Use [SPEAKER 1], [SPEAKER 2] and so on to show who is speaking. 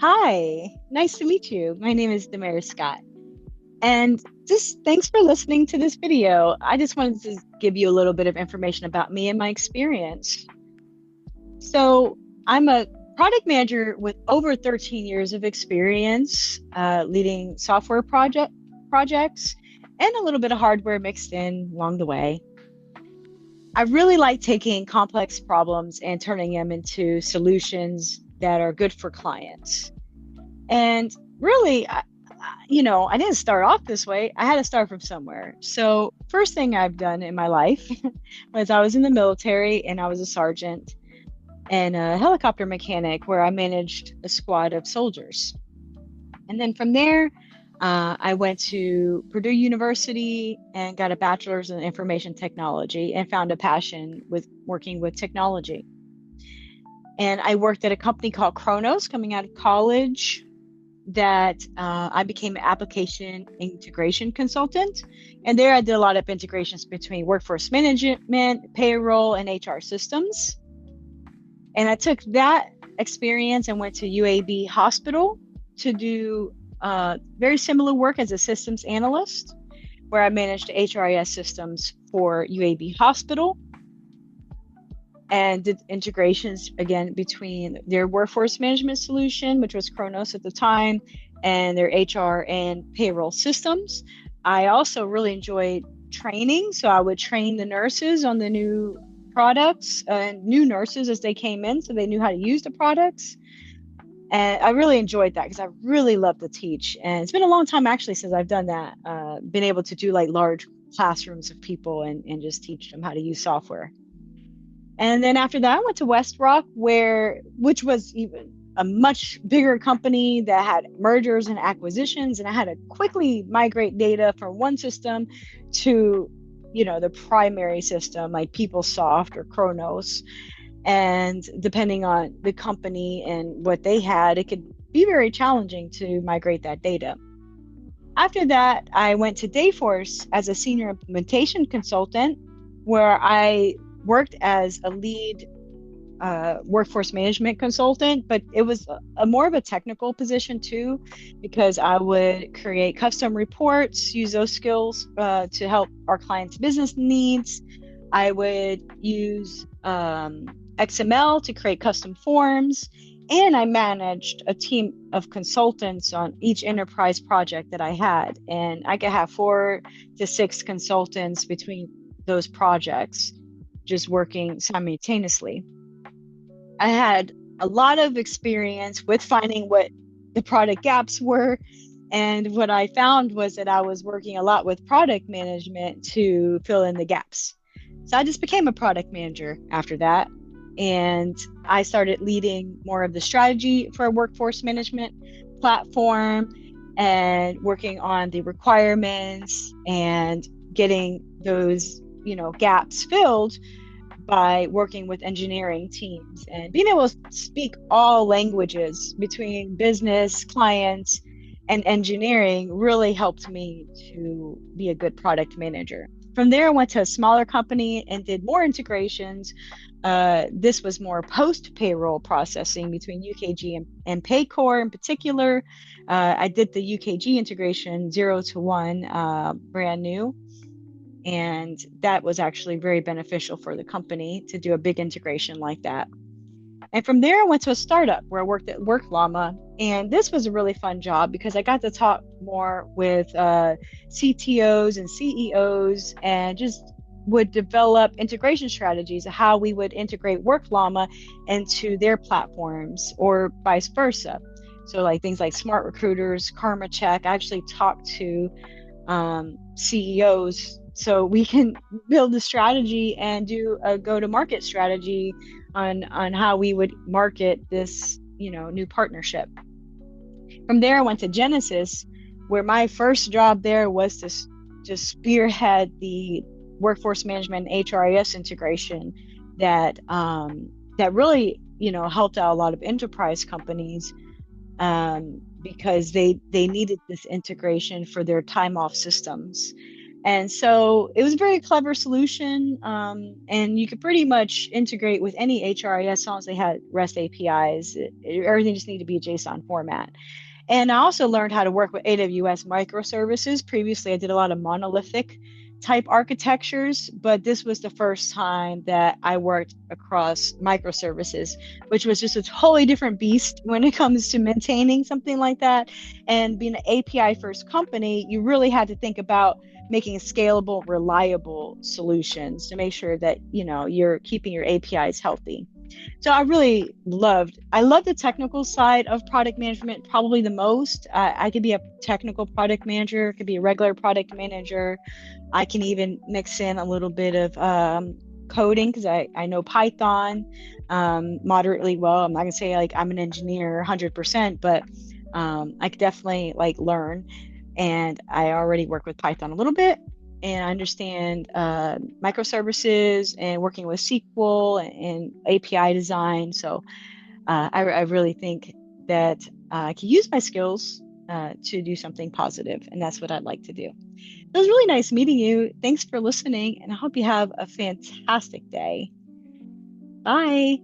[SPEAKER 1] Hi, nice to meet you. My name is Damaris Scott. And just thanks for listening to this video. I just wanted to give you a little bit of information about me and my experience. So, I'm a product manager with over 13 years of experience leading software projects and a little bit of hardware mixed in along the way. I really like taking complex problems and turning them into solutions that are good for clients. And really, I didn't start off this way. I had to start from somewhere. So, first thing I've done in my life was I was in the military and I was a sergeant and a helicopter mechanic where I managed a squad of soldiers. And then from there, I went to Purdue University and got a bachelor's in information technology and found a passion with working with technology. And I worked at a company called Kronos coming out of college that I became an application integration consultant. And there I did a lot of integrations between workforce management, payroll, and HR systems. And I took that experience and went to UAB Hospital to do very similar work as a systems analyst, where I managed HRIS systems for UAB Hospital and did integrations again between their workforce management solution, which was Kronos at the time, and their HR and payroll systems. I also really enjoyed training. So I would train the nurses on the new products and new nurses as they came in so they knew how to use the products. And I really enjoyed that because I really love to teach. And it's been a long time actually since I've done that, been able to do like large classrooms of people and just teach them how to use software. And then after that, I went to WestRock, which was even a much bigger company that had mergers and acquisitions, and I had to quickly migrate data from one system to, the primary system like PeopleSoft or Kronos. And depending on the company and what they had, it could be very challenging to migrate that data. After that, I went to Dayforce as a senior implementation consultant, where I worked as a lead workforce management consultant, but it was a more of a technical position too, because I would create custom reports, use those skills to help our clients' business needs. I would use XML to create custom forms, and I managed a team of consultants on each enterprise project that I had, and I could have 4 to 6 consultants between those projects just working simultaneously. I had a lot of experience with finding what the product gaps were. And what I found was that I was working a lot with product management to fill in the gaps. So I just became a product manager after that. And I started leading more of the strategy for a workforce management platform and working on the requirements and getting those gaps filled by working with engineering teams and being able to speak all languages between business, clients, and engineering really helped me to be a good product manager. From there, I went to a smaller company and did more integrations. This was more post-payroll processing between UKG and Paycor in particular. I did the UKG integration 0 to 1, brand new. And that was actually very beneficial for the company to do a big integration like that. And from there, I went to a startup where I worked at WorkLlama. And this was a really fun job because I got to talk more with CTOs and CEOs and just would develop integration strategies of how we would integrate WorkLlama into their platforms or vice versa. So like things like Smart Recruiters, Karma Check. I actually talked to CEOs so we can build a strategy and do a go-to-market strategy on how we would market this, new partnership. From there, I went to Genesys, where my first job there was to just spearhead the workforce management and HRIS integration that really, helped out a lot of enterprise companies because they needed this integration for their time off systems. And so it was a very clever solution. And you could pretty much integrate with any HRIS as long as they had REST APIs. Everything just needed to be a JSON format. And I also learned how to work with AWS microservices. Previously, I did a lot of monolithic type architectures, but this was the first time that I worked across microservices, which was just a totally different beast when it comes to maintaining something like that. And being an API first company, you really had to think about making scalable, reliable solutions to make sure that you're keeping your APIs healthy. So I love the technical side of product management probably the most. I could be a technical product manager, could be a regular product manager. I can even mix in a little bit of coding because I know Python moderately well. I'm not gonna say like I'm an engineer 100%, but I could definitely like learn. And I already work with Python a little bit, and I understand microservices and working with SQL and API design. So I really think that I can use my skills to do something positive, and that's what I'd like to do. It was really nice meeting you. Thanks for listening, and I hope you have a fantastic day. Bye.